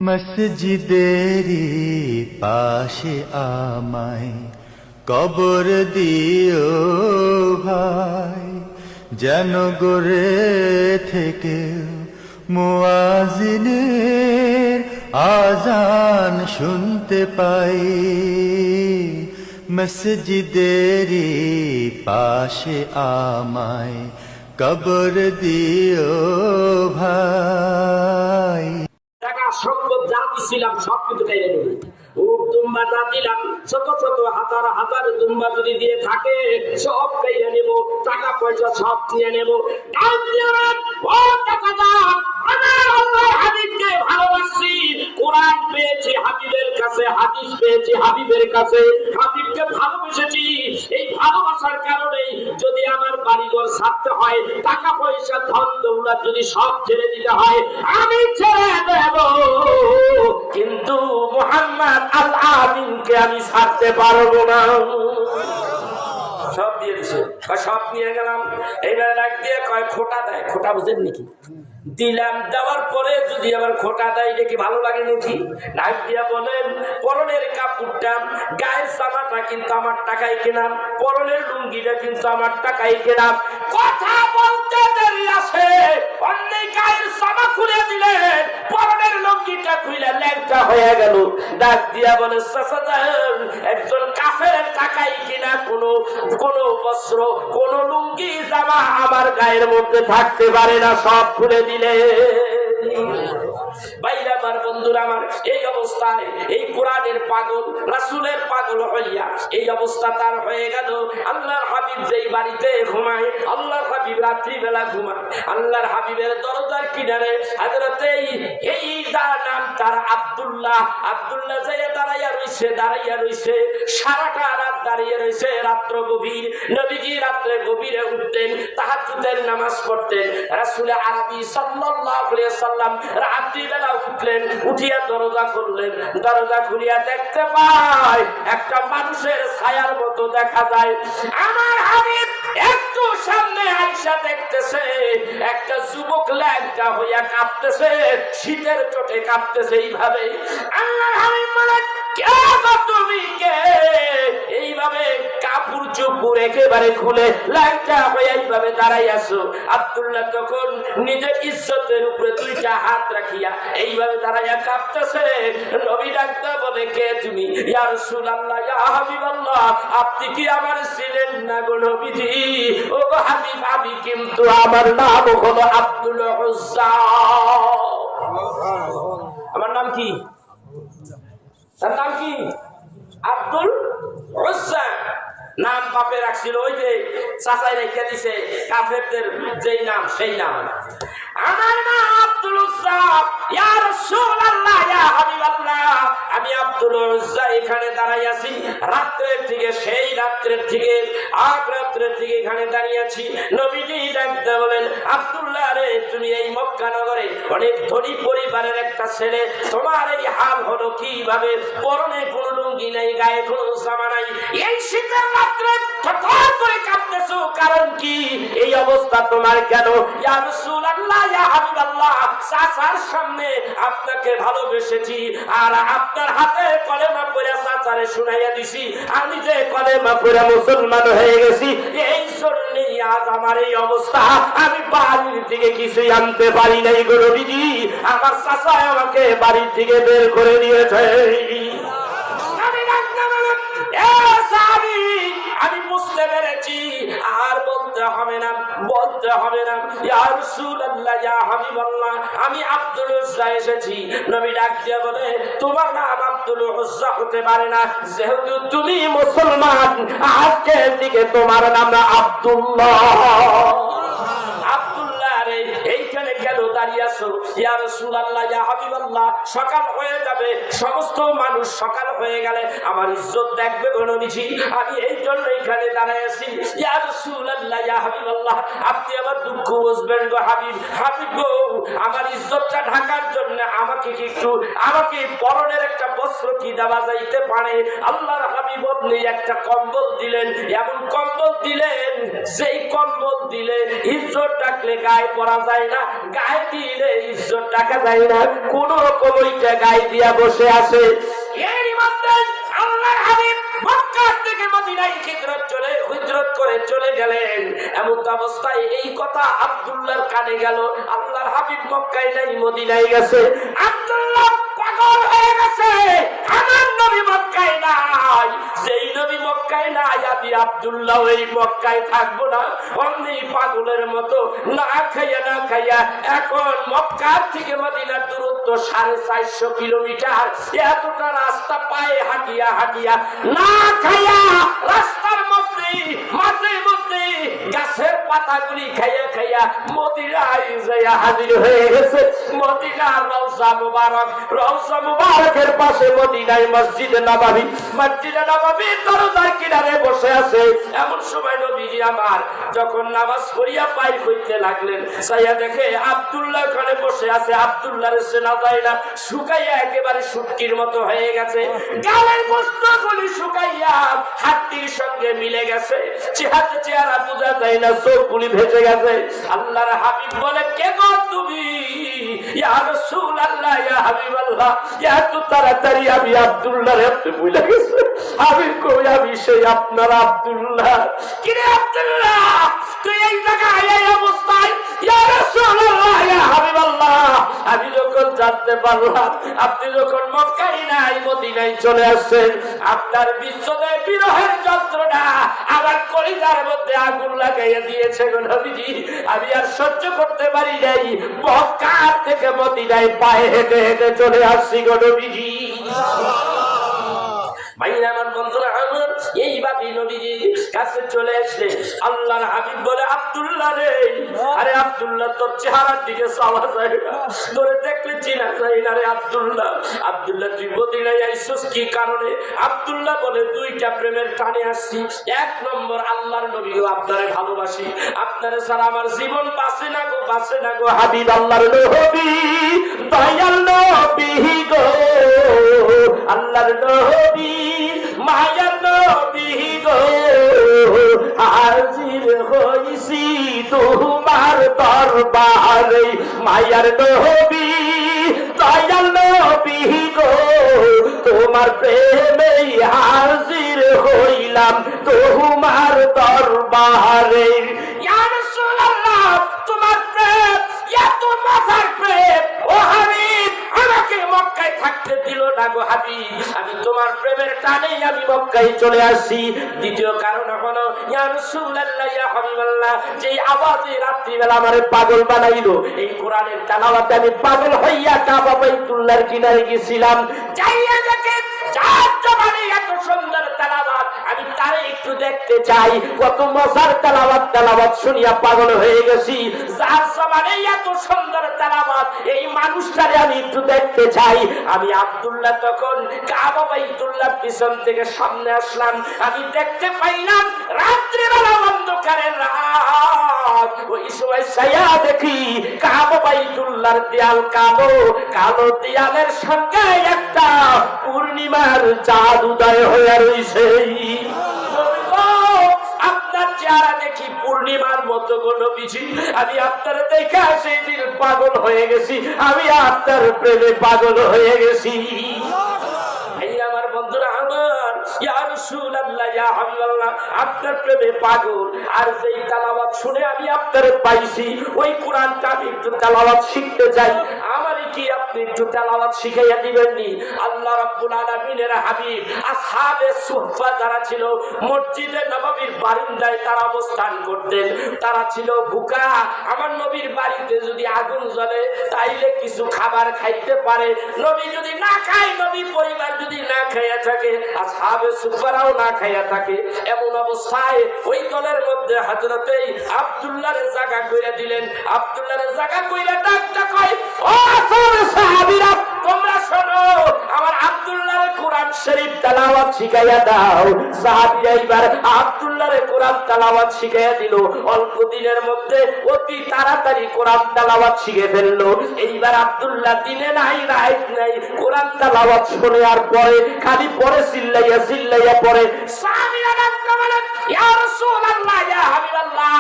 মসজিদেরি পাশে আমায় কবর দিও ভাই, যেন গড়ে থেকে মুয়াজ্জিনের আজান শুনতে পাই। মসজিদেরি পাশে আমায় কবর দিও ভাই। টাকা সম্পদ যা দিছিলাম সব কিছু কেড়ে নেবে। উট দুম্বা যা দিলাম, শত শত হাজার হাজার দুম্বা যদি দিয়ে থাকে সব কেড়ে নেব, টাকা পয়সা সব নিয়ে নেব। হাবিবকে ভালোবাসি, কোরআন পেয়েছি হাবিবের কাছে, হাদিস পেয়েছি হাবিবের কাছে, হাবিবকে ভালোবেসেছি। এই ভালোবাসার কারণে যদি আমার বাড়িঘর ছাড়তে হয়, টাকা পয়সা ধন দৌলত যদি সব ছেড়ে দিতে হয়, আমি ছেড়ে দেব, কিন্তু মুহাম্মদ আল আমিনকে আমি ছাড়তে পারবো না। সব দিয়ে দিছে, সব নিয়ে গেলাম। এইবার ডাক দিয়ে কয় খোটা দেয়। খোটা বুঝেন নাকি? দিলাম, দেওয়ার পরে যদি আবার খোটা দেয়, এটা কি ভালো লাগে নাকি? ডাক দিয়া বলেন, পরনের কাপড়টা, গায়ের জামাটা কিন্তু আমার টাকায় কেনাম, পরনের লুঙ্গিটা কিন্তু আমার টাকায় কেনাম। কথা বলতে দেরি আছে, অন্য গায়ের জামা খুলে দিলেন, পরনের লুঙ্গিটা খুলে ল্যাংটা হয়ে গেল। ডাক দিয়া বলে, চাচাজান, একজন কাফেরের টাকায় কিনা কোনো বস্ত্র, কোন লুঙ্গি জামা আমার গায়ের মধ্যে থাকতে পারে না, সব খুলে দিলে। ভাইরা আমার, বন্ধুরা আমার, এই অবস্থায় এই কোরআনের পাগল, রাসূলের পাগল হইয়া এই অবস্থা তার হয়ে গেল। আল্লাহর হাবিব যেই বাড়িতে ঘুমায়, আল্লাহর হাবিব রাত্রিবেলা ঘুমায়, আল্লাহর হাবিবের দরজার কিনারে হযরত এই নাম তার আব্দুল্লাহ, আব্দুল্লাহ যে দাঁড়াইয়া রইছে, সারাটা রাত দাঁড়িয়ে রইছে, রাত্র গভীর। নবীজি রাত্রে গভীরে উঠতেন, তাহাজ্জুদের নামাজ পড়তেন। রাসূল আরবি সাল্লাল্লাহু আলাইহি সাল্লাম রাত্রিবেলা উঠলেন, উঠিয়া দরজা খুললেন, দরজা খুলিয়া দেখতে পায় একটা মানুষের ছায়ার মতো দেখা যায়। আমার হাবিব একটু সামনে আয়েশা দেখতেছে একটা যুবক ল্যাংটা হইয়া কাঁপতেছে, শীতের চোটে কাঁপতেছে। এইভাবে আমার হাবিব বলে, কে গো তুমি, কে? এইভাবে কাপড় চোপড় একেবারে খুলে ল্যাংটা হয়ে এইভাবে দাঁড়াই আছো। আব্দুল্লাহ তখন নিজের ইজ্জতের উপরে দুইটা হাত রাখিয়া এইভাবে দাঁড়াইয়া কাঁপতেছে। নবী ডাকতে বলে, কে তুমি? ইয়া রাসূলুল্লাহ, ইয়া হাবিবাল্লাহ, আপনি কি আমার ছিলেন না গো নবীজি? ও গো হাবিব, আমি কিন্তু আমার নাম হলো আব্দুল উজ্জা। আমার নাম কি? তার নাম কি? আব্দুল উজ্জা। নাম বাপে রাখছিল, ওই যে চাচাই রেখে দিছে কাফেরদের যেই নাম সেই নাম। আমার নাম আব্দুল উজ্জা। ইয়া রাসূলুল্লাহ, ইয়া হাবিবাল্লাহ, আমি আব্দুল উজ্জা এখানে দাঁড়াই আছি রাত্রের থেকে, সেই রাত্রের থেকে আগ রাত্রের থেকে এখানে দাঁড়িয়ে আছি। নবীজি ডাকতে বলেন, আব্দুল্লাহ রে, তুমি এই মক্কা নগরে অনেক ধনী পরিবারের একটা ছেলে, তোমার এই হাল হলো কিভাবে? পরনে কোনো লুঙ্গি নাই, গায়ে কোনো জামা নাই, এই শীতের রাত্রে থরথর করে কাঁপতেছো, কারণ কি? এই অবস্থা তোমার কেন? ইয়া রাসূলুল্লাহ, ইয়া হাবিবাল্লাহ, চাচার সামনে আপনাকে ভালোবেসেছি, আর আপনার হাতে কলেমা পড়ে চাচারে শুনাইয়া দিছি, আমি যে কলেমা পড়ে মুসলমান হয়ে গেছি, এই জন্যই আজ আমার এই অবস্থা। আমি বাড়ির থেকে কিছুই আনতে পারি নাই গো নবীজি, আমার চাচা আমাকে বাড়ির থেকে বের করে দিয়েছে। আমি বুঝতে পেরেছি, আর বলতে হবে না, বলতে হবে না। ইয়া রাসূলুল্লাহ, ইয়া হাবিবাল্লাহ, আমি আব্দুল উজ্জা এসেছি। নবী ডাক দিয়ে বলে, তোমার নাম আব্দুল উজ্জা হতে পারে না, যেহেতু তুমি মুসলমান, আজকের দিকে তোমার নাম আব্দুল্লাহ। আব্দুল্লাহ রে, এইখানে কেন দাঁড়িয়ে আছো? ইয়া রাসূলুল্লাহ, ইয়া হাবিবাল্লাহ, সকাল হয়ে যাবে, সমস্ত মানুষ সকাল হয়ে গেলে আমার ইজ্জত দেখবে গো নবীজি, আমি এই জন্য এখানে দাঁড়ায় আছি। ইয়া রাসূলুল্লাহ, ইয়া হাবিবাল্লাহ, আপনি আমার দুঃখ বুঝবেন গো হাবিব। হাবিব গো, আমার ইজ্জতটা ঢাকার জন্য আমাকে পরনের একটা বস্ত্র কি দেওয়া যাইতে পারে? আল্লাহর হাবিব আপনি একটা কম্বল দিলেন, এমন কম্বল দিলেন যেই কম্বল দিলে ইজ্জত ডাকলে গায়ে পরা যায় না, গায়ে দিলে ইজ্জত টাকা যায় না, কোন কবইটা গায়ে দিয়া বসে আছে। এর মধ্যে আল্লাহর হাবিব মক্কা থেকে মদিনায় হিজরত করে চলে গেলেন। এমন অবস্থায় এই কথা আব্দুল্লাহর কানে গেল, আল্লাহর হাবিব মক্কায় নাই, মদিনায় গেছে। আব্দুল্লাহ পাগল হয়ে গেছে, আমার নবী মক্কায় নাই। যেই নবী মক্কায় নাই, আমি আব্দুল্লাহ এই মক্কায় থাকবো না। অমনি পাগলের মতো না খাইয়া এখন মক্কার থেকে মদিনার দূরত্ব 450 কিলোমিটার। এতটা রাস্তা পায়ে হাঁটিয়া না খাইয়া রাস্তার মধ্যে মাঝে মধ্যে গাছের পাতাগুলি খাইয়া মদিনায় যাইয়া হাজির হয়ে গেছে। মদিনার রওজা মুবারকের পাশে মদিনায় মসজিদে নববী দরজার কিনারে বসে আছে। এমন সময় নবীজি আমার যখন নামাজ পড়িয়া বাইর হইতে লাগলেন, সাইয়া দেখে আব্দুল্লাহ ওখানে বসে আছে। আব্দুল্লাহর চেনা যায় না, শুকাইয়া একেবারে শুটকির মতো হয়ে গেছে। গালের বস্ত্রগুলি শুকাইয়া হাড্ডির সঙ্গে মিলে গেছে, চেহারা বোঝা যায় না, চোখগুলি ভেসে গেছে। আল্লাহর হাবিব বলে, কে গো তুমি? ইয়া রাসূলুল্লাহ, ইয়া হাবিবাল্লাহ, এত তাড়াতাড়ি আমি আব্দুল্লাহর আপনি ভুলে গেছে। হাবিব কই, আমি সেই আপনার আব্দুল্লাহ। কি রে আব্দুল্লাহ, তুই এই জায়গায় এই অবস্থায়? ইয়া রাসূলুল্লাহ, ইয়া হাবিবাল্লাহ, আমি যখন জানতে পারলাম আপনি যখন মক্কায় নাই মদিনায় চলে আসছেন, আপনার বিচ্ছেদের বিরহের যন্ত্রণা আমার কলিজার মধ্যে আগুন লাগাইয়া দিয়েছে গো নবীজি। আমি আর সহ্য করতে পারি নাই, মক্কা থেকে মদিনায় পায়ে হেঁটে চলে আসছি গো নবীজি। ভাইরা আমার, বন্ধুরা আমার, এইভাবে নবীজি কাছে চলে আসলে আল্লাহর হাবিব বলে, আব্দুল্লাহ রে, আরে আব্দুল্লাহ, তোর চেহারার দিকে চাওয়া যায় না, তোরে দেখলে চিনা যায় না রে আব্দুল্লাহ। আব্দুল্লাহ, তুই মদিনায় আইছিস কি কারণে? আব্দুল্লাহ বলে, দুইটা প্রেমের টানে আসছি। এক নম্বর, আল্লাহর নবী গো, আপনারে ভালোবাসি, আপনারে ছাড়া আমার জীবন বাঁচে না গো হাবিব। আল্লাহর নবী, দয়াল নবী গো, আল্লাহর নবী, মায়ার নবী গো, হাজির হইছি তোমার দরবারে। মায়ার নবী, দয়াল নবী গো, তোমার প্রেমে হাজির হইলাম তোমার দরবারে। ইয়া রাসূলুল্লাহ, তোমার প্রেম এত মজার প্রেম, ও হাবিব, আমাকে মক্কায় থাকতে দিল না গো হাবিব। আমি তোমার প্রেমের টানেই আমি মক্কায় চলে আসছি। দ্বিতীয় কারণ হলো, ইয়া রাসূলুল্লাহ, ইয়া হাবিবাল্লাহ, যেই আওয়াজে রাত্রিবেলা আমারে পাগল বানাইলো, এই কোরআনের তেলাওয়াতে আমি পাগল হইয়া কাবা বাইতুল্লাহর কিনারে গেছিলাম। যাইয়া দেখে যার জবানে এত সুন্দর তেলাওয়াত, আমি তারে একটু দেখতে চাই। কত মজার তেলাওয়াত শুনিয়া পাগল হয়ে গেছি। যার জবানে এত সুন্দর তেলাওয়াত, এই মানুষটারে আমি একটু দেখতে চাই। আমি আব্দুল্লাহ তখন কাবা বাইতুল্লাহর পিছন থেকে সামনে আসলাম। আমি দেখতে পাইলাম রাত্রিবেলা অন্ধকারের রাত। ওই সময় ছায়া দেখি কাবা বাইতুল্লাহর দেয়াল কালো দেয়ালের সঙ্গে একটা পূর্ণিমার চাঁদ উদয় হয়ে রয়েছে। আপনার চেহারা দেখি পূর্ণিমার মতো গো নবীজি। আমি আপনার দেখে সেই দিন পাগল হয়ে গেছি, আমি আপনার প্রেমে পাগল হয়ে গেছি। আমার বন্ধুরা আমার, ইয়া রাসূলুল্লাহ, ইয়া হাবিবাল্লাহ, আপনার প্রেমে পাগল। আর যেই তেলাওয়াত শুনে আমি আপনারে পাইছি, ওই কোরআনটা আমি একটু তেলাওয়াত শিখতে চাই। আমারই কি আপনি একটু তেলাওয়াত শিখাইয়া দিবেন নি? আল্লাহ রাব্বুল আলামিনের হাবিব, আসহাবে সুফফা যারা ছিল, মসজিদে নববীর বারান্দায় তারা অবস্থান করতেন। তারা ছিল ভুকা। আমার নবীর বাড়িতে যদি আগুন জ্বলে, তাইলে কিছু খাবার খাইতে পারে। নবী যদি না খায়, নবী পরিবার যদি না খাইয়া থাকে, আসহাবে সুফফারাও না খাইয়া থাকে, এমন অবস্থায় ওই দলের মধ্যে হযরতে আব্দুল্লাহর জায়গা কইরা দিলেন। আব্দুল্লাহর জায়গা কইরা ডাকটা কয়, ও সাহাবীরা, তোমরা শোনো, আমার আব্দুল্লাহর কোরআন শরীফ তেলাওয়াত শিখাইয়া দাও। সাহাবীরা এবার আব্দুল্লাহর কোরআন তেলাওয়াত শিখাইয়া দিল। অল্প দিনের মধ্যে অতি তাড়াতাড়ি কোরআন তেলাওয়াত শিখে ফেললো। এইবার আব্দুল্লাহ দিনে নাই রাত নাই কোরআন তেলাওয়াত শুনে আর পরে খালি পরে চিল্লাইয়া পরে। সাহাবীরা ডাকতে বলেন, ইয়া রাসূলুল্লাহ, ইয়া হাবিবাল্লাহ,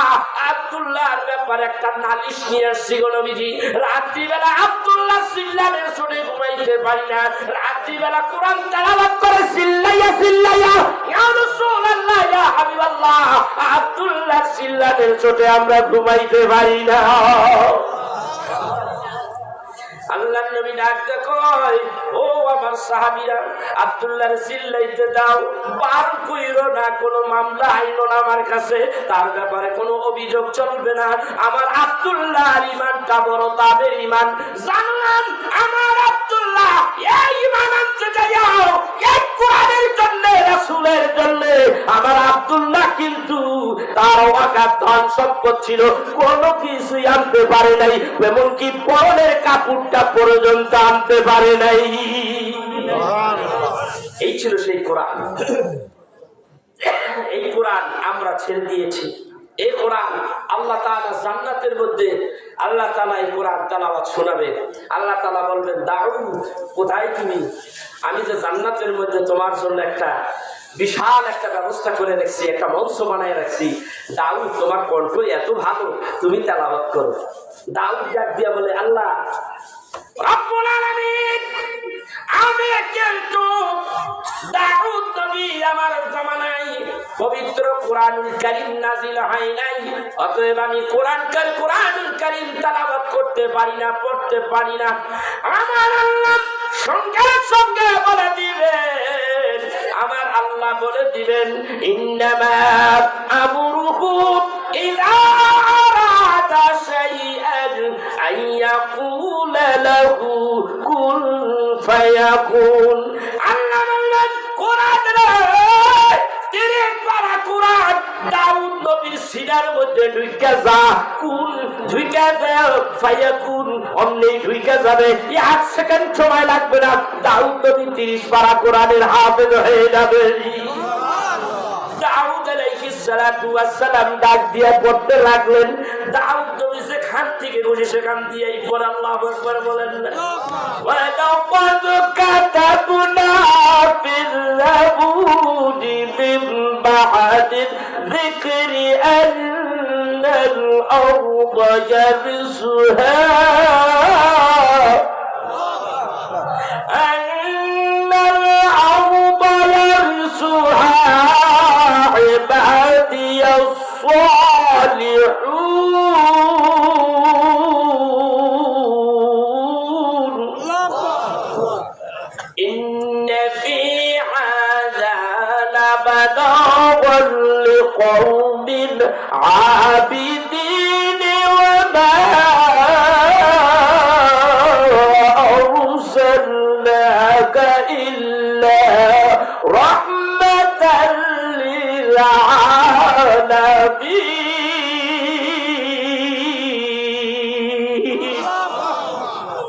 আব্দুল্লাহর ব্যাপারে একটা নালিশ নিয়ে আসছি গো নবীজি। রাত্রিবেলা আব্দুল্লাহ চিল্লানের শুনে ঘুমাইতে পারি না, রাত্রিবেলা কোরআন তেলাওয়াত করে চিল্লাইয়া চিল্লাইয়া ইয়া রাসূলুল্লাহ ইয়া হাবিবাল্লাহ, আব্দুল্লাহ চিল্লানের চোটে আমরা ঘুমাইতে পারি না। আল্লাহর নবী ডাকতে কয়, ও আমার সাহাবীরা, আব্দুল্লাহর চিল্লাইতে দাও, পার কইরো না, কোনো মামলা আইনো না আমার কাছে, তার ব্যাপারে কোনো অভিযোগ চলবে না। আমার আব্দুল্লাহর ঈমানটা বড়, তাদের ঈমান জানলাম। আমার আব্দুল্লাহ এই ঈমান আনতে যাও, এই কোরআনের জন্য, রাসূলের জন্য। আমার আব্দুল্লাহ কিন্তু তার ওয়াকাত ধন সম্পদ ছিল, কোনো কিছুই আনতে পারে নাই, এমনকি পরনের কাপড়টা পর্যন্ত আনতে পারে নাই। এই ছিল সেই কোরআন। এই কোরআন আমরা ছেড়ে দিয়েছি। এই কোরআন আল্লাহ তাআলা জান্নাতের মধ্যে আল্লাহ তাআলা এই কোরআন তেলাওয়াত শোনাবে। আল্লাহ তাআলা বলবেন, দাউদ কোথায় তুমি? আমি যে জান্নাতের মধ্যে তোমার জন্য একটা বিশাল একটা ব্যবস্থা করে রাখছি, একটা মঞ্চ বানায় রাখছি। দাউদ তোমার কণ্ঠ এত ভালো, তুমি তেলাওয়াত করো। দাউদ ডাক দিয়া বলে, আল্লাহ রব্বুল আলামিন, আমি কিন্তু দাউদ নবী আমার জামানায় পবিত্র কোরআনুল কারীম নাযিল হয় নাই, অতএব আমি কোরআনুল কারীম তেলাওয়াত করতে পারি না, পড়তে পারি না। আমার আল্লাহ সঙ্গে সঙ্গে বলে দিবেন, আমার আল্লাহ বলে দিবেন, ইন্নামা আমরুহু ইযা আরাদা শাইআন আইয়াকুলা লাহু কুন ফায়াকুন। আল্লাহ বললেন, কোরআনের তিরিশ পারা কোরআন দাউদ নবীর সিনার মধ্যে ঢুকে যা, কুন ঢুকে যাও, ফায়াকুন অমনি ঢুকে যাবে। 1 সেকেন্ড সময় লাগবে না, দাউদ নবী 30 পারা কোরআনের হাফেজ হয়ে যাবে। দাউদ আলাইহিস সালাতু ওয়াস সালাম ডাক দিয়ে পড়তে লাগলেন। দাউদ নবী যেখান থেকে বসে সেখান দিয়েই পড়ে আল্লাহু আকবার বলেন। ওয়া লাকাদ কাতাবনা ফিল জাবুরি মিন বা'দি যিকরি আন্নাল আরদা ইয়ারসুহা عبادي الصالحون إن في هذا لبلاغا لقوم عابدين وما أرسلناك إلا رحمة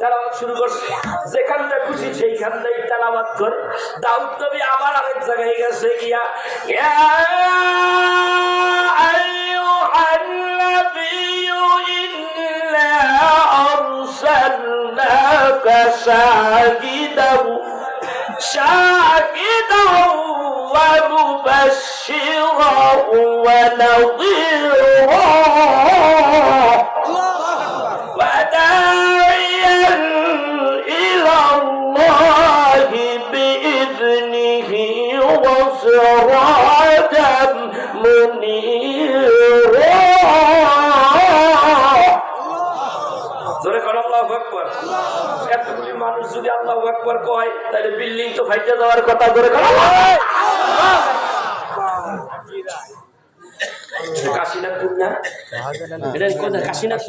তেলাওয়াত শুরু করছে, যেখানটা খুশি সেইখানটাই তেলাওয়াত করে। দাউদ নবী আবার আরেক জায়গায় গেছে গিয়া, ইয়া আইয়ুহান নাবিয়্যু ইন্না আরসালনাকা শাহিদাও ومبشرا ونظيرا وداعيا إلى الله بإذنه وسراجا منيرا। আল্লাহু আকবার। এতগুলি মানুষ যদি আল্লাহু আকবার কয়, তাহলে বিল্ডিং তো ফাইটে যাওয়ার কথা। করে কাশীনাথপুর না, কাশীনাথ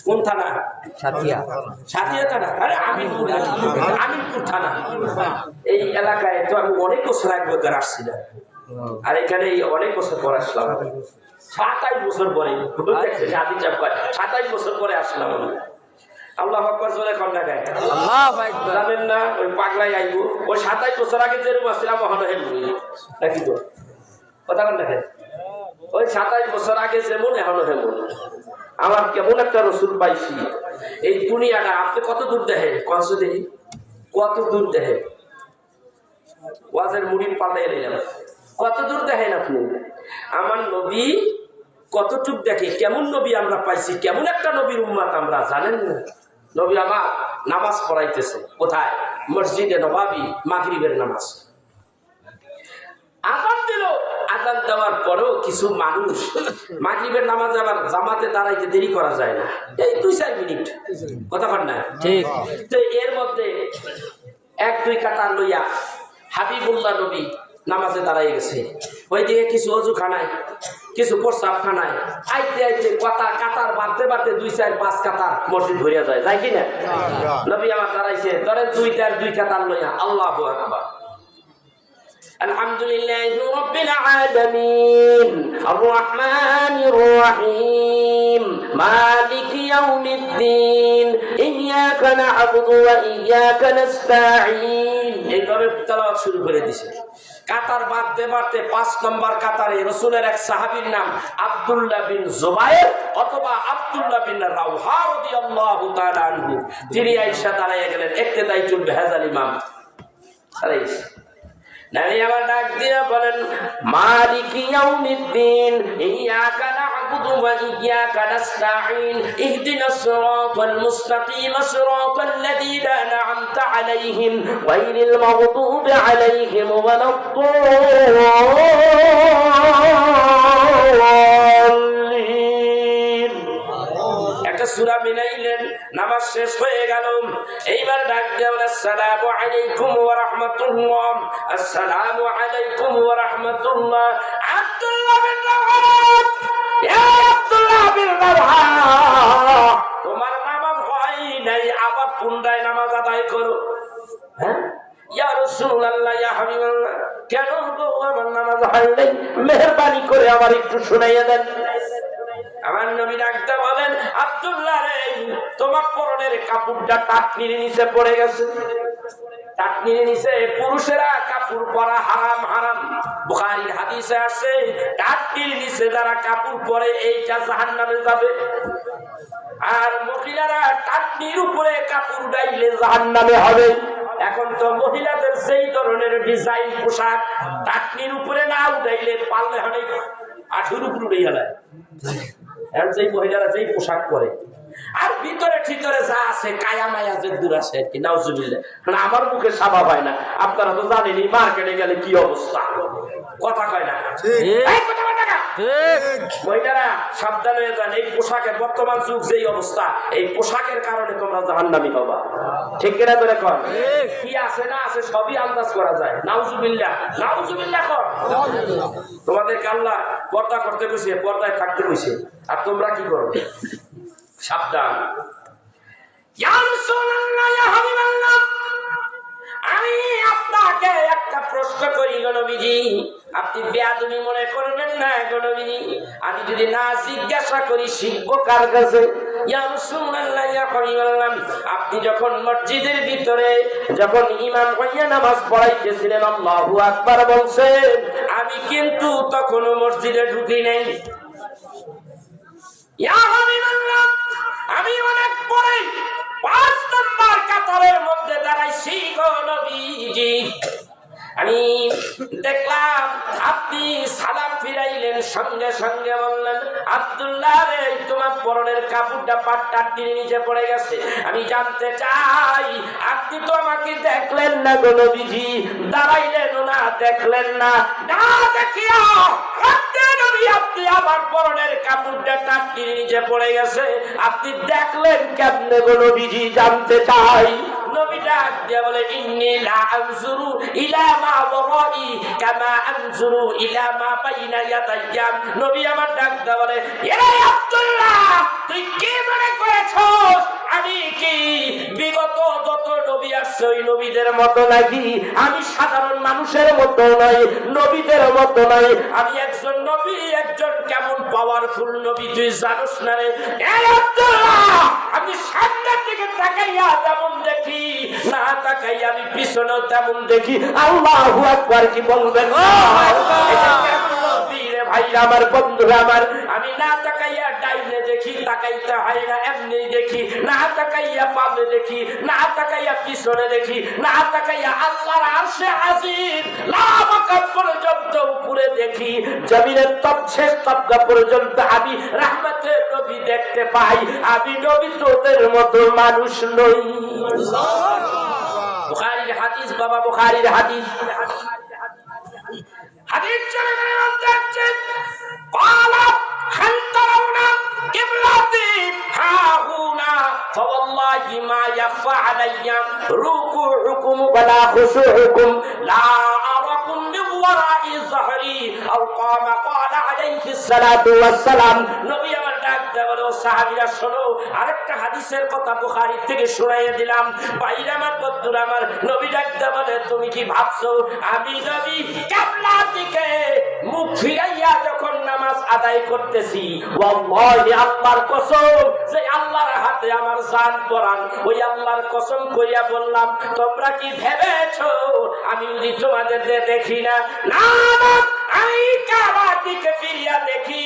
কোন থানা? সাথিয়া থানা। আরে আমিনপুর থানা। এই এলাকায় তো আমি অনেক বছর আগে আসছি না, আর এখানে অনেক বছর পর আসলাম। 27 বছর পরে, 27 বছর পরে আসলাম। আল্লাহু আকবার জোরে কম না গায়। আল্লাহু আকবার। জানেন না ওই পাগলাই আইবো, ওই 27 বছর আগে যেরকম আসছিলাম ওখানে হেলবি নাকি তো কথা কন দেখেন। ওই 27 বছর আগে যেমন এখনো হেমন। আমার কেমন একটা রসুল পাইছি। এই দুনিয়াটা আপনি কত দূর দেখেন, কত দেখি কত দূর দেখেন। ওয়াজের মুড়ি পাল্টাই নিলাম, কত দূর দেখেন আপনি। আমার নবী কতটুক দেখে কেমন নবী আমরা পাইছি, কেমন একটা নবীর উম্মত আমরা, জানেন না? নবী আমার নামাজ পড়াইতেছে কোথায়? মসজিদে নবাবী, মাগরিবের নামাজ। আযান দিল, আযান দেওয়ার পরেও কিছু মানুষ মাগরিবের নামাজ আবার জামাতে দাঁড়াইতে দেরি করা যায় না, এই 2-4 মিনিট, কথা বল না ঠিক? তো এর মধ্যে 1-2 কাতার লইয়া হাবিবুল্লাহ নবী নামাজে দাঁড়াই গেছে। ওইদিকে কিছু অজুখানায়, কিছু প্রস্রাবখানায়, আইতে আইতে কাতার বাড়তে বাড়তে 2-4-5 কাতার মসজিদ ভরিয়া যায়, যায় কিনা? নবী আমার দাঁড়াইছে, ধরেন 2 কাতার লইয়া। আল্লাহু আকবার। আলহামদুলিল্লাহি রাব্বিল আলামিন আর রহমানির রহিম মালিকি ইয়াউমিদ্দিন ইয়্যাকা না'বুদু ওয়া ইয়্যাকা নাস্তাঈন। এইভাবে তেলাওয়াত শুরু করে দিয়েছে। কাতার বাড়তে বাড়তে 5 নম্বর কাতারে রাসূলের এক সাহাবীর নাম আব্দুল্লাহ বিন জুবায়ের অথবা আব্দুল্লাহ বিন রাওহা রাদিয়াল্লাহু তাআলা আনহু, তিনি আয়েশা দাঁড়িয়ে গেলেন। ইক্তেদাইতুল বিহাজাল ইমাম দাঁড়াইছে। নবী আবার ডাক দিয়ে বলেন, মালিকি ইয়াউমিদ্দিন ইয়্যাকা না'বুদু ওয়া ইয়্যাকা নাস্তাঈন ইহদিনাস সিরাতাল মুস্তাকিম সিরাতাল লাযীনা আন'আমতা আলাইহিম গায়রিল মাগদুবি আলাইহিম ওয়ালাদ-দাল্লিন। একটা সূরা মিলাইলেন, নামাজ শেষ হয়ে গেল। এইবার ডাক দিয়ে বলে, আসসালামু আলাইকুম ওয়া রাহমাতুল্লাহ, আসসালামু আলাইকুম ওয়া রাহমাতুল্লাহ। আব্দুল্লাহ বিন রাওহা, ইয়া আব্দুল্লাহ বিন রাওহা, তোমার নামাজ হয় নাই, আবার পুনরায় নামাজ আদায় করো। হ্যাঁ ইয়া রাসূলুল্লাহ, ইয়া হাবিবাল্লাহ, কেন গো আমার নামাজ হয় নাই? মেহেরবানি করে আমার একটু শুনাইয়া দেন। আমার নবী ডাকতে বলেন, আব্দুল্লাহ রে, তোমার পরনের কাপড়টা টাকনির নিচে পড়ে গেছে। টাকনির নিচে পুরুষেরা কাপড় পরা হারাম, হারাম। বুখারীর হাদিসে আছে, টাকনির নিচে যারা কাপড় পরে এইটা জাহান্নামে যাবে, আর মহিলারা টাকনির উপরে কাপড় ডাইলে জাহান্নামে হবে। এখন তো মহিলাদের যেই ধরনের ডিজাইন পোশাক, টাকনির উপরে না উঠাইলে পারলে হয় আঠুর উপর উঠে গেল। এখন যেই মহিলারা যেই পোশাক পরে, আর ভিতরে ঠিতরে যা আছে কায়া মায়া যে দূর আছে কি, নাউজুবিল্লাহ, আমার মুখে সাবা হয় না। আপনারা তো জানেন মার্কেটে গেলে কি অবস্থা, কথা কয় না। মহিলারা সাবধান হয়ে যান, এই পোশাকের বর্তমান যুগ যেই অবস্থা, এই পোশাকের কারণে তোমরা জাহান্নামী হবা। ঠিক কিনা ধরে কর, কি আছে না আছে সবই আন্দাজ করা যায়। নাউজুবিল্লাহ, নাউজুবিল্লাহ কর। তোমাদেরকে আল্লাহ পর্দা করতে কইছে, পর্দায় থাকতে কইছে, আর তোমরা কি করো? সাবধান। ইয়া রাসূলুল্লাহ, ইয়া হাবিবাল্লাহ, আমি আপনাকে একটা প্রশ্ন করি গো নবীজি, আপনি বেয়াদবি মনে করবেন না গো নবীজি। আমি যদি না জিজ্ঞাসা করি শিখবো কার কাছে? ইয়া রাসূলুল্লাহ, ইয়া হাবিবাল্লাহ, আপনি যখন মসজিদের ভিতরে যখন ইমাম হইয়া নামাজ পড়াইতেছিলেন, আল্লাহু আকবার বলছেন, আমি কিন্তু তখনও মসজিদে ঢুকি নাই। ইয়া হাবিবাল্লাহ, আমি অনেক পরে 5 নম্বর কাতারের মধ্যে দাঁড়াইছি গো নবীজি। আমি দেখলাম আপনি সালাম ফিরাইলেন, সঙ্গে সঙ্গে বললেন, আব্দুল্লাহ রে, তোমার পরনের কাপড়টা পাটটা টিনে নিচে পড়ে গেছে। আমি জানতে চাই, আপনি তো আমাকে দেখলেন না গো নবীজি, দাঁড়াইলেন না, দেখলেন না, না দেখিয়া আপনি আমার পরনের কাপড়টা টাটকির নিচে পড়ে গেছে, আপনি দেখলেন কেমনে গো নবীজি, জানতে চাই। নবী ডাক দিয়ে বলে, ইন্নী লা আনজুরু ইলা মা ওয়ারাই কামা আনজুরু ইলা মা বাইনা ইয়াদাইয়া। নবী আমার ডাক দিয়ে বলে, এ আব্দুল্লাহ, তুই কি মনে করেছস আমি কি বিগত যত নবী আসছে ওই নবীদের মতো নাকি? আমি সাধারণ মানুষের মতো নই, নবীদের মতো নই। আমি একজন নবী, একজন কেমন পাওয়ারফুল নবী তুই জানোস না রে? আমি সামনের দিকে তাকাইয়া তেমন দেখি, না তাকাইয়া আমি পিছনেও তেমন দেখি। আল্লাহু আকবার কি বলবেন? ভাই আমার, বন্ধুরা আমার, আমি না তাকাইয়া ডাইনে দেখি, দেখি, তাকাইতে হয় না, এমনি দেখি, না তাকাইয়া পাবে দেখি, না তাকাইয়া পিছনে দেখি, না তাকাইয়া আল্লাহর আরশে আজিম লামাকাত পর্যন্ত উপরে দেখি, জমিনের শেষ তবকা পর্যন্ত আমি রাহমাতের নবী দেখতে পাই। আমি নবী তোদের মতো মানুষ নই। বুখারীর হাদিস বাবা, বুখারীর হাদিস। হাদিস চলে যাচ্ছে قال هل ترون قبلتي ها هنا فوالله ما يخفى علي ركوعكم ولا خشوعكم لا أراكم من وراء ظهري أو قام قال عليه الصلاة والسلام নবী আমার ডাক দেয়া বলে, ও সাহাবীরা শোনো, আরেকটা হাদিসের কথা বুখারী থেকে শোনাইয়া দিলাম। বাইরে আমার বন্ধুরা আমার, নবী ডাক দেয়া বলে, তুমি কি ভাবছো আমি নবী কিবলার দিকে মুখ ফিরাইয়া যখন নামাজ আদায় করতেছি, ওয়াল্লাহি আল্লাহর কসম, যে আল্লাহর হাতে আমার জান পরান, ওই আল্লাহর কসম কইয়া বললাম, তোমরা কি ভেবেছো আমি যদি তোমাদের দেখি না? না না, আমি কাবার দিকে ফিরিয়া দেখি,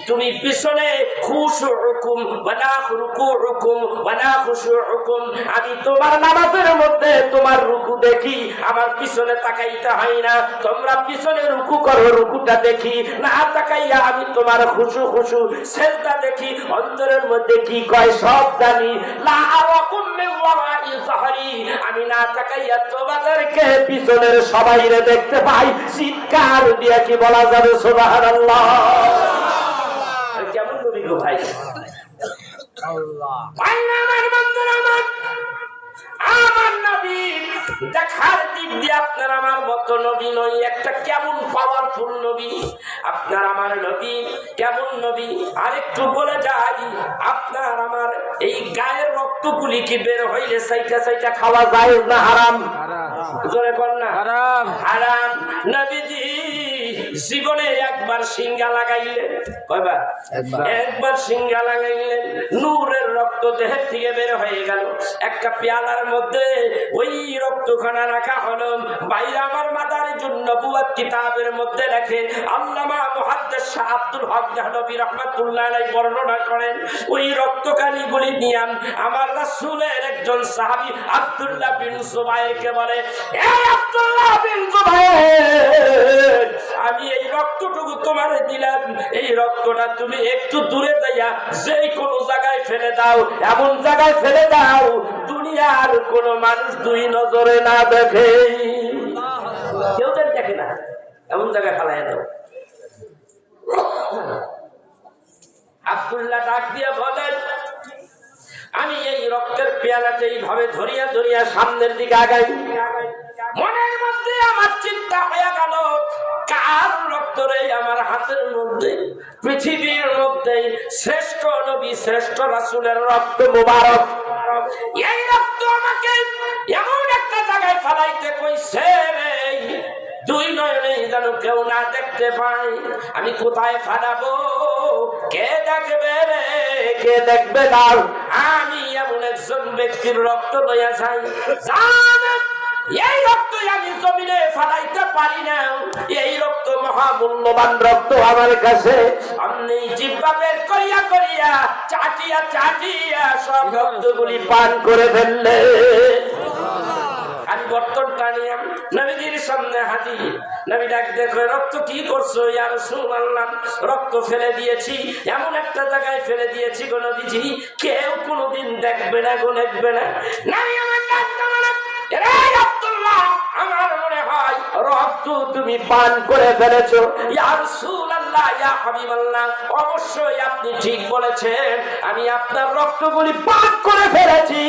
তুমি পিছনে খুশুউকুম ওয়ালা রুকুউকুম ওয়ালা খুশুউকুম, আমি তোমার নামাজের মধ্যে তোমার রুকু দেখি, আমার পিছনে তাকাইতে হয় না, তোমরা পিছনে রুকু করো, রুকুটা দেখি, না তাকাইয়া আমি তোমার খুশু খুশু সেজদা দেখি, অন্তরের মধ্যে কি কয় সব জানি। লা আরাকুম মিন ওয়ারাই যাহরি, আমি না তাকাইয়া তোমাদেরকে পিছনের সবাইরে দেখতে পাই। চিৎকার দিয়ে কি বলা যাবে সুবহানাল্লাহ? কেমন নবী গো ভাই, আল্লাহ ভাই আমার বন্ধুরা আমার, আমার নবী দেখার দিক দিয়ে আপনার আমার মতো নবী নই, একটা কেমন পাওয়ারফুল নবী আপনার আমার নবী, কেমন নবী আরেকটু বলে যাই, আপনার আমার এই গায়ের রক্তগুলি কি বের হইলে সাইটা সাইটা খাওয়া যায় না হারাম? জোরে বল না হারাম। হারাম। নবীজি জীবনে একবার সিঙ্গা লাগাইলেন, কয়বার? একবার সিঙ্গা লাগাইলেন, নূরের রক্ত দেহের থেকে বের হয়ে গেল, একটা পেয়ালার মধ্যে ওই রক্তখানা রাখা হলো। বাইরে আমার মাদারিজুন নবুওয়াত কিতাবের মধ্যে লেখে, আল্লামা মুহাদ্দিস শাহ আব্দুল হক দেহলভী রাহমাতুল্লাহ আলাইহি বর্ণনা করেন, ওই রক্তকানিগুলি নিয়ে আমার রাসূলের একজন সাহাবী আব্দুল্লাহ বিন জুবাইরকে বলে, এ আব্দুল্লাহ বিন জুবাইর, আমি এই রক্তটুকু তোমারে দিলাম, এই রক্তটা তুমি একটু দূরে যাইয়া যে কোনো জায়গায় ফেলে দাও, এমন জায়গায় ফেলে দাও দুনিয়ার কোন মানুষ দুই নজরে না দেখে, কেউ যেন দেখে না, এমন জায়গায় ফেলাই দাও। আব্দুল্লাহ ডাক দিয়ে বলেন, আমি এই রক্তের পেয়ালাটা এইভাবে ধরিয়া ধরিয়া সামনের দিকে আগাই, মনের মধ্যে আমার চিন্তা হয়ে গেল, কার রক্ত রে আমার হাতের মধ্যে? পৃথিবীর মধ্যে শ্রেষ্ঠ নবী শ্রেষ্ঠ রাসূলের রক্ত মুবারক, এই রক্ত আমাকে এমন একটা জায়গায় ফেলাইতে কইছে রে, দুই নয়নে যেন কেউ না দেখতে পায়, আমি কোথায় ফেলাবো? কে দেখবে রে, কে দেখবে না? আমি এমন একজন ব্যক্তির রক্ত লইয়া যাই, এই রক্ত আমি জমিনে ফেলাইতে পারি না, এই রক্ত মহামূল্যবান রক্ত আমার কাছে। আমি জিহ্বা বের করিয়া করিয়া চাটিয়া চাটিয়া সব রক্তগুলি পান করে ফেললে, আমি বর্তনটা নিয়ে নবীজির সামনে হাজির। নবী ডাক দেখো, রক্ত কি করছো? ইয়া রাসূলুল্লাহ, রক্ত ফেলে দিয়েছি, এমন একটা জায়গায় ফেলে দিয়েছি গো নবীজি, কেউ কোনোদিন দেখবে না গো, দেখবে না। নবী আমার ডাক দাও, আব্দুল্লাহ, আমার মনে হয় রক্ত তুমি পান করে ফেলেছো। ইয়া রাসূলুল্লাহ, ইয়া হাবিবাল্লাহ, অবশ্যই আপনি ঠিক বলেছেন, আমি আপনার রক্তগুলি পান করে ফেলেছি।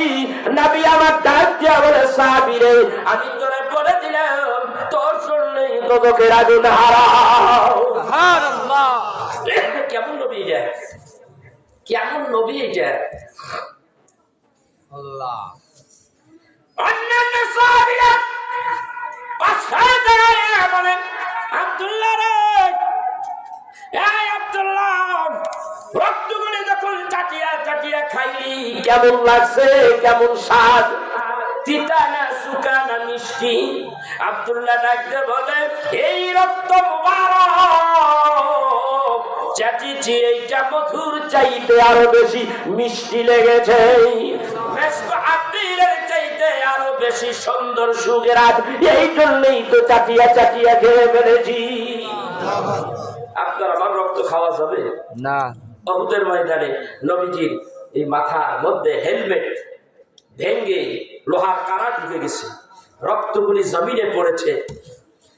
নবী আমার ডাক দিয়া বলে, সাহাবী রে, আমি তোরে বলে দিলাম, তোর জন্যই তোকে আগুন হারাও। সুবহানাল্লাহ, কেমন নবী এটা, কেমন নবী এটা, আল্লাহ। অন্যান্য সাহাবীরা পাশে দাঁড়িয়ে বলেন, আব্দুল্লাহ রে, এই আব্দুল্লাহ, রক্তগুলি যখন চাটিয়া চাটিয়া খাইলি কেমন লাগছে, কেমন স্বাদ, তিতা না সুকা না মিষ্টি? আব্দুল্লাহ ডাকতে বলে, এই রক্ত মুবারক চাচিছি এইটা মধুর চাইতে আরো বেশি মিষ্টি লেগেছে, আপেলের চাইতে আরো বেশি সুন্দর সুগেরাত, এই জন্যই তো চাটিয়া চাটিয়া খেয়ে ফেলেছি। আপনার আমার রক্ত খাওয়া যাবে না। উহুদের ময়দানে নবীজির এই মাথার মধ্যে হেলমেট ভেঙ্গে লোহার কারা ঢুকে গেছে, রক্তগুলি জমিনে পড়েছে।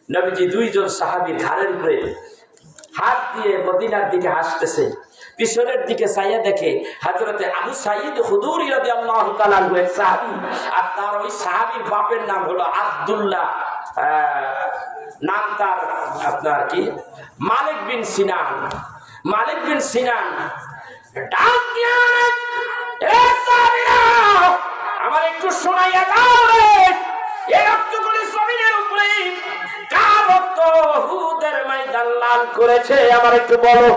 নবীজি দুইজন সাহাবীর ঘাড়ের উপরে হাত দিয়ে মদিনার দিকে হাসতেছে, পিছনের দিকে চাইয়া দেখে হযরতে আবু সাঈদ খুদরি রাদিয়াল্লাহু তাআলা আনহু এক সাহাবী, আর তার ওই সাহাবীর বাপের নাম হলো আব্দুল্লাহ, নাম তার আপনার কি মালিক বিন সিনান। মালিক বিন সিনান ডাক দিয়া, এ সাহাবীরা আমার একটু শোনাইয়া দাও রে, এই রক্তগুলি জমিনের উপরে কার রক্ত উহুদের ময়দান লাল করেছে আমার একটু বলো।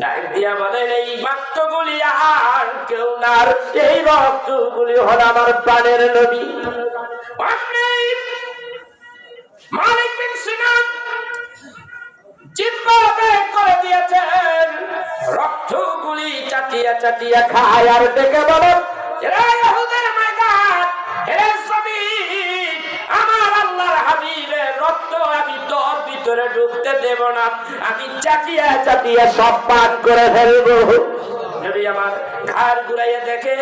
ডাক দিয়া বলেন, এই রক্তগুলি আর কেউ না, এই রক্তগুলি হল আমার প্রাণের নবী। মালিক বিন সিনান জিহ্বা বের করে দিয়েছেন, রক্তগুলি চাটিয়া চাটিয়া খায় আর ডেকে বলেন, এরা ইহুদের ময়দান, হে জমিন, আমার আল্লাহর হাবিবের রক্ত আমি তোর ভিতরে ঢুকতে দেব না, আমি চাটিয়া চাটিয়া সব পান করে ফেলবো। নবী আমার ঘাড় ঘুরাইয়া দেখে,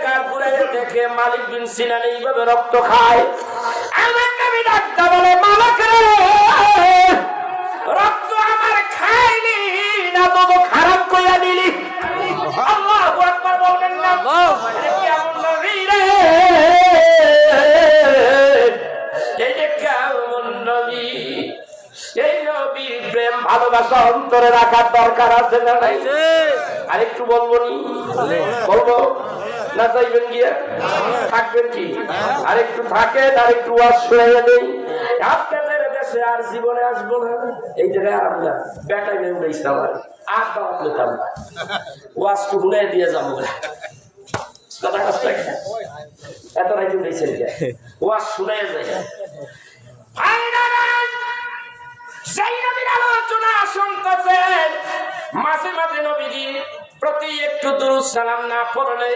ঘাড় ঘুরাইয়া দেখে মালিক বিন সিনান এইভাবে রক্ত খায়। আমার নবী ডাকতে বলে, মালিক রে, রক্ত আমার খাইলি না তবু খারাপ কইয়া দিলি। আল্লাহু আকবার বলবেন না? কেমন নবী রে, এই যে কেমন নবী, এই নবীর প্রেম ভালোবাসা অন্তরে রাখার দরকার আছে না নাই? আরেকটু বলবো নি? বলবো না চাইবেন গিয়ে থাকবেন কি? আরেকটু থাকেন, আরেকটু ওয়াজ শুনে নেই। আপনাদের দেশে আর জীবনে আসবো না, এই জায়গায় আর আমরা বেটাই বেগুলো ইসলাম আর দাওয়াত নিতাম না, ওয়াজ টু শুনে দিয়ে যাবো। কথা কষ্ট এত রাইতে উঠেছেন ওয়াজ শুনে যায়। আলোচনা শুনতেছেন, মাঝে মাঝে নবীজি প্রতি একটু দুরূদ সালাম না পড়লে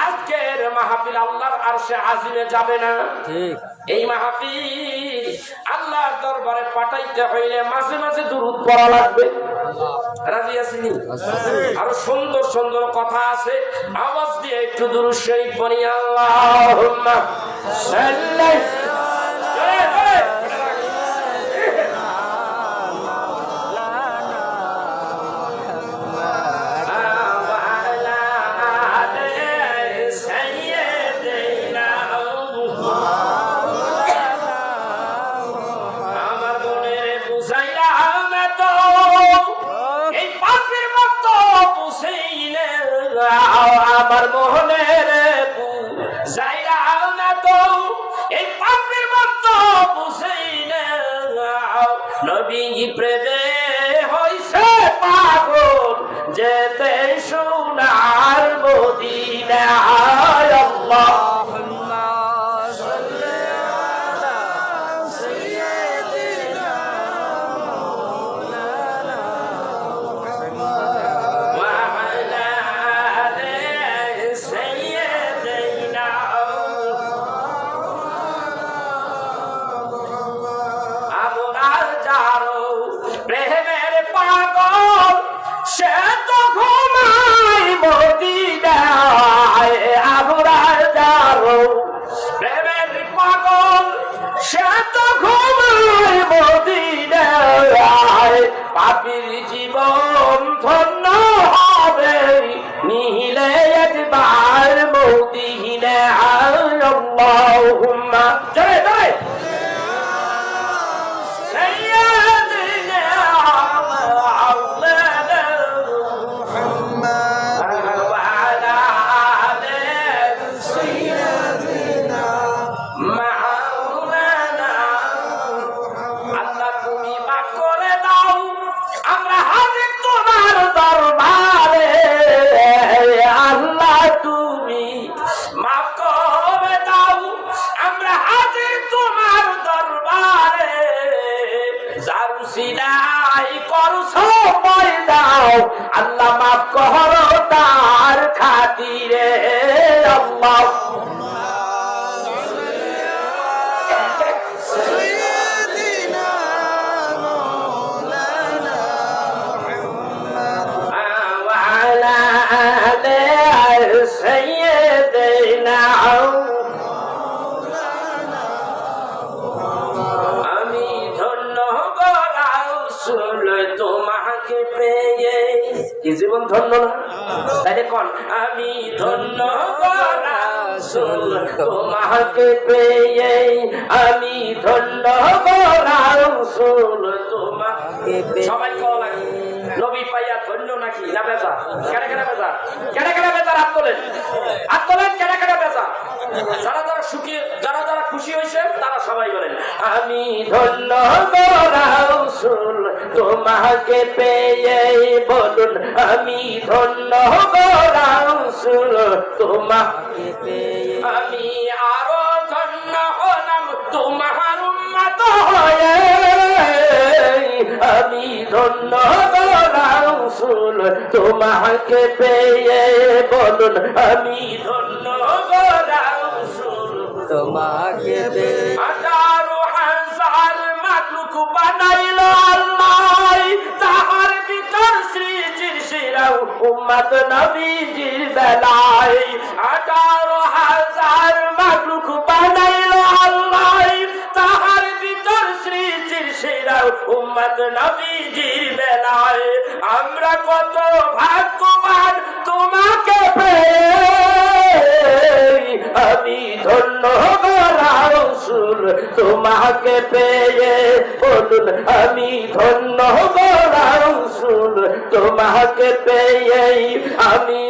আজকের মাহফিল আল্লাহর আরশে আজিমে যাবে না। এই মাহফিল আল্লাহর দরবারে পাঠাইতে হইলে মাঝে মাঝে দুরূদ পড়া লাগবে। রাজি আছেন? আরো সুন্দর সুন্দর কথা আছে, আওয়াজ দিয়ে একটু দুরূদ শরীফ পড়ি। আল্লাহুম্মা সাল্লি আমার মোহনের যাইরা না তো এই পাপের মত বুঝাইনা, নবী প্রেমে হইছে পাগল যেতে সোনার মদিনায়। আল্লাহুম্মা সাল্লি আলা সাইয়্যিদিনা মাওলানা সে তো ঘুমাই মদিনায়, আবরার যারো প্রেমের পাগল সে তো ঘুমাই মদিনায়, পাপীর জীবন ধন্য হবে নিহিলে একবার মদিনায়। আল্লাহুম্মা জয় জয় তোমার দরবারে, জারুসিলা অন্যায় করছো দাও আল্লাহ মাফ করো তার খাতিরে আল্লাহ আমি ধন্য গো রাসূল তোমাকে পেয়ে কি জীবন ধন্য না তাই কোন আমি ধন্য গো রাসূল তোমাকে পেয়ে আমি ধন্য গো রাসূল তোমাকে পেয়ে সবাই কল লাগে নবী পাইয়া ধন্য নাকি না বেজা কেডা কেডা বেজা হাত তোলেন কেডা কেডা বেজা যারা যারা সুখী যারা যারা খুশি হয়েছে তারা সবাই বলেন আমি ধন্য গো রাসূল তোমাকে পেয়ে বলুন আমি ধন্য গো রাসূল তোমাকে পেয়ে আমি আরো ধন্য হলাম তোমার উম্মত হয়ে আমি ধন্য গো রাসূল তোমাকে পেয়ে বলুন আমি ধন্য গো রাসূল তোমাকে পেয়ে ১৮,০০০ মাখলুক বানাইল আল্লাহ তাহার ভিতর সৃষ্টির সেরাও উম্মত নবীজির বেলায় ১৮,০০০ মাখলুক বানাইল আল্লাহ তাহার ভিতর সৃষ্টির সেরাও উম্মত নবীজির বেলায় আমরা কত ভাগ্যবান তোমাকে পেয়ে আমি ধন্য গো রাসূল তোমাকে পেয়ে বলুন আমি ধন্য গো রাসূল তোমাকে পেয়ে আমি